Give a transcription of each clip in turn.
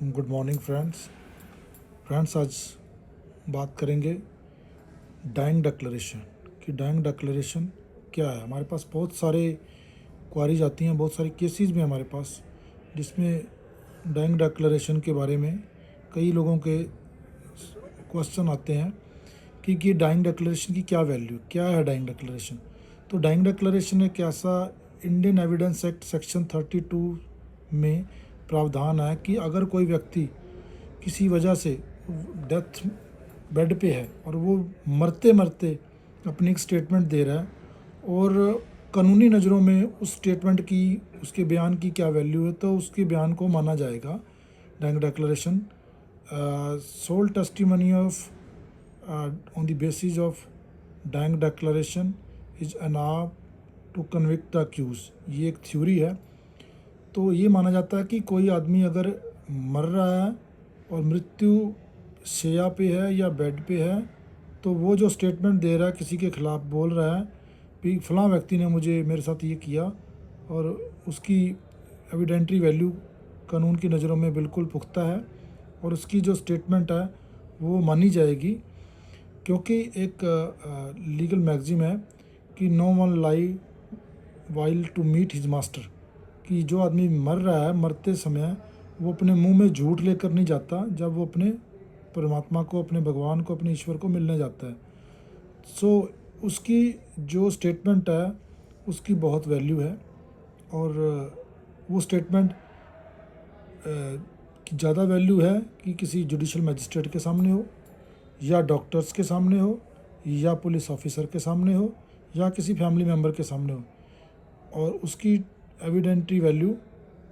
Good morning friends. आज बात करेंगे डाइंग डिक्लेरेशन कि डाइंग डिक्लेरेशन क्या है। हमारे पास बहुत सारे क्वारीज आती हैं, बहुत सारे केसेस भी हमारे पास जिसमें डाइंग डिक्लेरेशन के बारे में कई लोगों के क्वेश्चन आते हैं कि डाइंग डिक्लेरेशन की क्या वैल्यू, क्या है डाइंग डिक्लेरेशन। तो डाइंग डिक्लेरेशन एक ऐसा इंडियन एविडेंस एक्ट सेक्शन 32 में प्रावधान है कि अगर कोई व्यक्ति किसी वजह से डेथ बेड पे है और वो मरते मरते अपनी एक स्टेटमेंट दे रहा है और कानूनी नज़रों में उस स्टेटमेंट की, उसके बयान की क्या वैल्यू है, तो उसके बयान को माना जाएगा। Dying declaration sole testimony of on the basis of dying declaration is enough to convict the accused। ये एक थ्योरी है। तो ये माना जाता है कि कोई आदमी अगर मर रहा है और मृत्यु शैया पे है या बेड पे है, तो वो जो स्टेटमेंट दे रहा है, किसी के ख़िलाफ़ बोल रहा है कि फ़लाँ व्यक्ति ने मुझे मेरे साथ ये किया, और उसकी एविडेंट्री वैल्यू कानून की नज़रों में बिल्कुल पुख्ता है और उसकी जो स्टेटमेंट है वो मानी जाएगी। क्योंकि एक लीगल मैगज़ीम है कि no one lie while to meet his master, कि जो आदमी मर रहा है, मरते समय वो अपने मुंह में झूठ लेकर नहीं जाता जब वो अपने परमात्मा को, अपने भगवान को, अपने ईश्वर को मिलने जाता है। सो उसकी जो स्टेटमेंट है उसकी बहुत वैल्यू है और वो स्टेटमेंट की ज़्यादा वैल्यू है कि किसी जुडिशल मजिस्ट्रेट के सामने हो, या डॉक्टर्स के सामने हो, या पुलिस ऑफिसर के सामने हो, या किसी फैमिली मेम्बर के सामने हो, और उसकी एविडेंट्री वैल्यू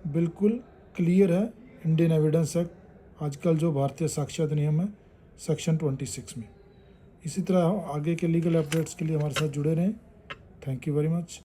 बिल्कुल क्लियर है इंडियन एविडेंस एक्ट, आजकल जो भारतीय साक्ष्य अधिनियम है सेक्शन 26 में। इसी तरह आगे के लीगल अपडेट्स के लिए हमारे साथ जुड़े रहें। Thank you very much.